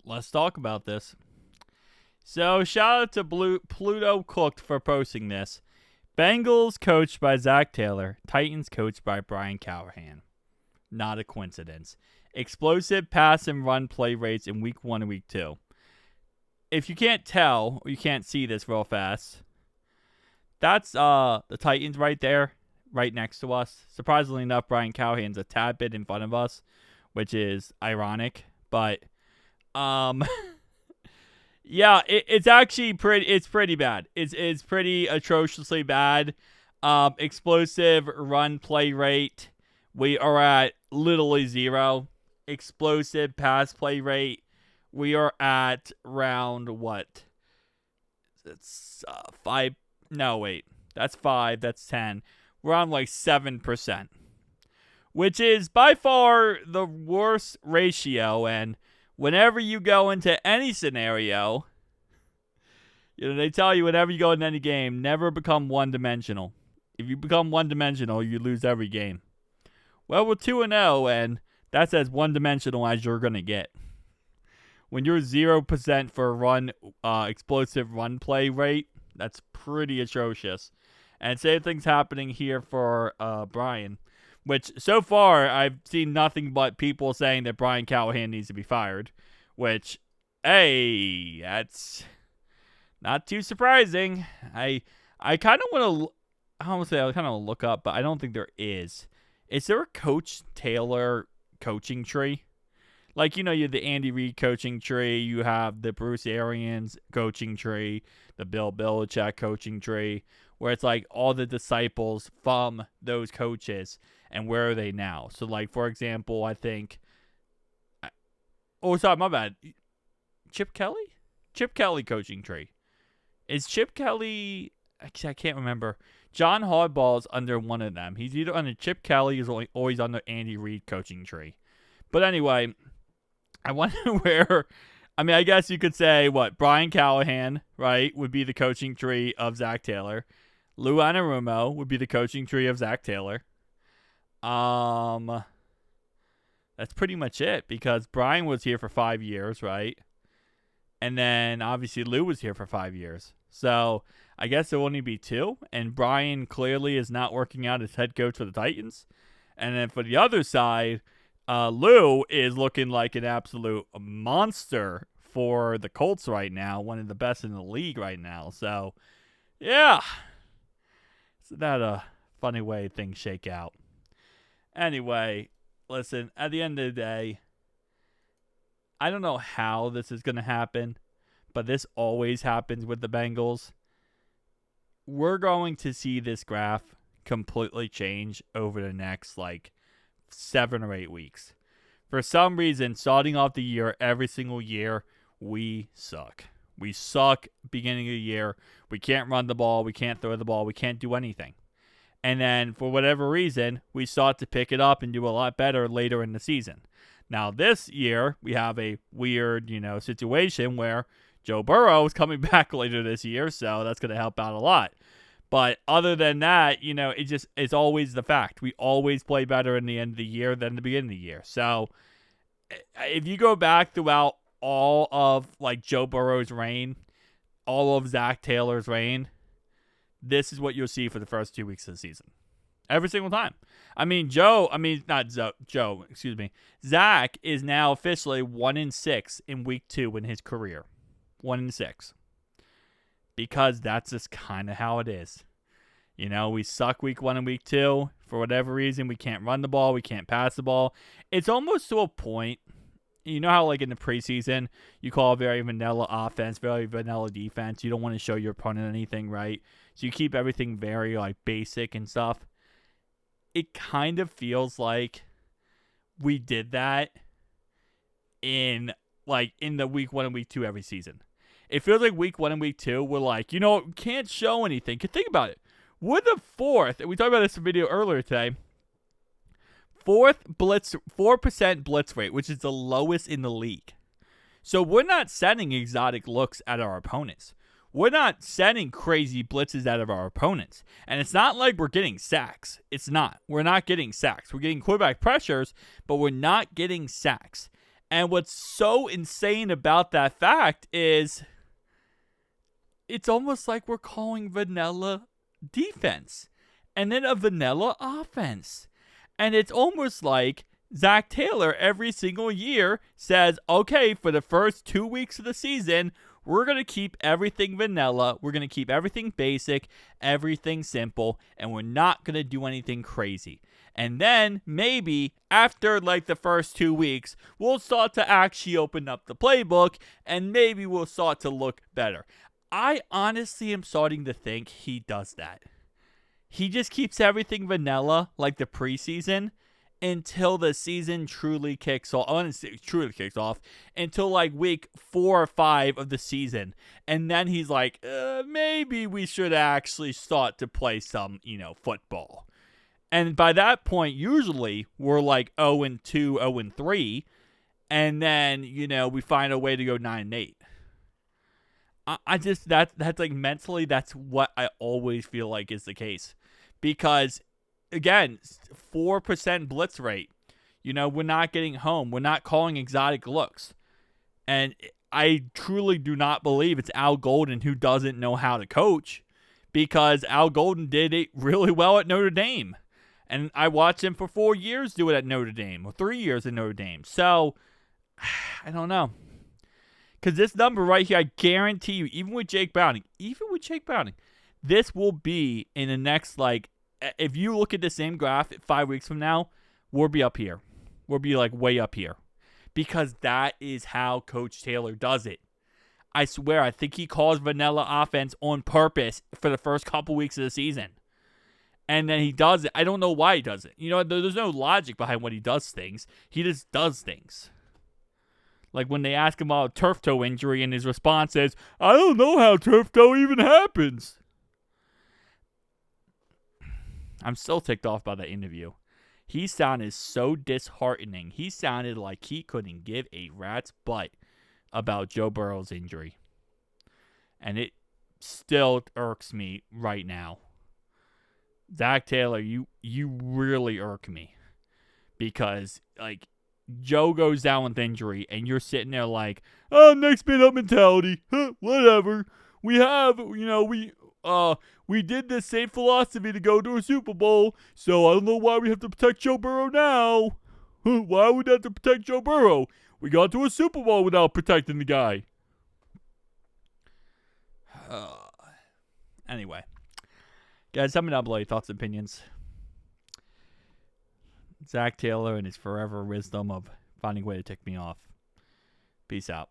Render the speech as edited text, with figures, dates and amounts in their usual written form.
let's talk about this. So, shout out to Pluto Cooked for posting this. Bengals coached by Zac Taylor. Titans coached by Brian Callahan. Not a coincidence. Explosive pass and run play rates in week 1 and week 2. If you can't tell, or you can't see this real fast, that's the Titans right there, right next to us. Surprisingly enough, Brian Callahan's a tad bit in front of us, which is ironic. But, yeah, it's actually pretty bad. It's pretty atrociously bad. Explosive run play rate, we are at literally 0. Explosive pass play rate, we are at round what? It's 5. No, wait. That's 5. That's 10. We're on like 7%, which is by far the worst ratio. And whenever you go into any scenario, they tell you whenever you go into any game, never become one-dimensional. If you become one-dimensional, you lose every game. Well, we're 2-0, and that's as one-dimensional as you're going to get. When you're 0% for explosive run play rate, that's pretty atrocious. And same thing's happening here for Brian, which so far I've seen nothing but people saying that Brian Callahan needs to be fired, which, hey, that's not too surprising. I kind of want to, I don't say I kind of look up, but I don't think there is. Is there a Coach Taylor coaching tree? Like, you have the Andy Reid coaching tree, you have the Bruce Arians coaching tree, the Bill Belichick coaching tree, where it's like all the disciples from those coaches, and where are they now? So, like, for example, I think, sorry, my bad, Chip Kelly? Chip Kelly coaching tree. Is Chip Kelly, actually, I can't remember. John Harbaugh's under one of them. He's either under Chip Kelly or always under Andy Reid coaching tree. But anyway, I wonder where, I guess you could say, Brian Callahan, right, would be the coaching tree of Zac Taylor. Lou Anarumo would be the coaching tree of Zac Taylor. That's pretty much it, because Brian was here for 5 years, right? And then, obviously, Lou was here for 5 years. So, I guess there will only be 2. And Brian clearly is not working out as head coach for the Titans. And then for the other side, Lou is looking like an absolute monster for the Colts right now. One of the best in the league right now. So, yeah. Isn't that a funny way things shake out? Anyway, listen, at the end of the day, I don't know how this is going to happen, but this always happens with the Bengals. We're going to see this graph completely change over the next, 7 or 8 weeks. For some reason, starting off the year, every single year, we suck. We suck beginning of the year. We can't run the ball. We can't throw the ball. We can't do anything. And then, for whatever reason, we start to pick it up and do a lot better later in the season. Now, this year, we have a weird, situation where Joe Burrow is coming back later this year, so that's going to help out a lot. But other than that, it's always the fact. We always play better in the end of the year than the beginning of the year. So, if you go back throughout all of, Joe Burrow's reign, all of Zac Taylor's reign, this is what you'll see for the first 2 weeks of the season. Every single time. Zach is now officially 1-6 in week 2 in his career. 1-6. Because that's just kind of how it is. We suck week 1 and week 2. For whatever reason, we can't run the ball. We can't pass the ball. It's almost to a point. You know how, in the preseason, you call a very vanilla offense, very vanilla defense. You don't want to show your opponent anything, right? So you keep everything very, basic and stuff. It kind of feels like we did that in the week 1 and week 2 every season. It feels like week 1 and week 2, we're can't show anything. Think about it. We're the 4th, and we talked about this in a video earlier today, 4% blitz rate, which is the lowest in the league. So we're not sending exotic looks at our opponents. We're not sending crazy blitzes out of our opponents. And it's not like we're getting sacks. It's not. We're not getting sacks. We're getting quarterback pressures, but we're not getting sacks. And what's so insane about that fact is it's almost like we're calling vanilla defense and then a vanilla offense. And it's almost like Zac Taylor every single year says, okay, for the first 2 weeks of the season, we're going to keep everything vanilla. We're going to keep everything basic, everything simple, and we're not going to do anything crazy. And then maybe after like the first 2 weeks, we'll start to actually open up the playbook and maybe we'll start to look better. I honestly am starting to think he does that. He just keeps everything vanilla like the preseason until the season truly kicks off. Until like week 4 or 5 of the season. And then he's like, maybe we should actually start to play some, football. And by that point, usually we're like 0-2, 0-3. And then, we find a way to go 9-8. I just, that's like mentally, that's what I always feel like is the case. Because, again, 4% blitz rate. We're not getting home. We're not calling exotic looks. And I truly do not believe it's Al Golden who doesn't know how to coach. Because Al Golden did it really well at Notre Dame. And I watched him for 4 years do it at Notre Dame. Or 3 years at Notre Dame. So, I don't know. Because this number right here, I guarantee you, even with Jake Browning, this will be in the next, if you look at the same graph 5 weeks from now, we'll be up here. We'll be, way up here. Because that is how Coach Taylor does it. I swear, I think he calls vanilla offense on purpose for the first couple weeks of the season. And then he does it. I don't know why he does it. There's no logic behind when he does things. He just does things. Like when they ask him about a turf toe injury and his response is, I don't know how turf toe even happens. I'm still ticked off by that interview. He sounded so disheartening. He sounded like he couldn't give a rat's butt about Joe Burrow's injury. And it still irks me right now. Zac Taylor, you really irk me. Because, Joe goes down with injury, and you're sitting there like, oh, next man up mentality. Whatever. We have, we did this same philosophy to go to a Super Bowl, so I don't know why we have to protect Joe Burrow now. Why would we have to protect Joe Burrow? We got to a Super Bowl without protecting the guy. Anyway. Guys, tell me down below your thoughts and opinions. Zac Taylor and his forever wisdom of finding a way to tick me off. Peace out.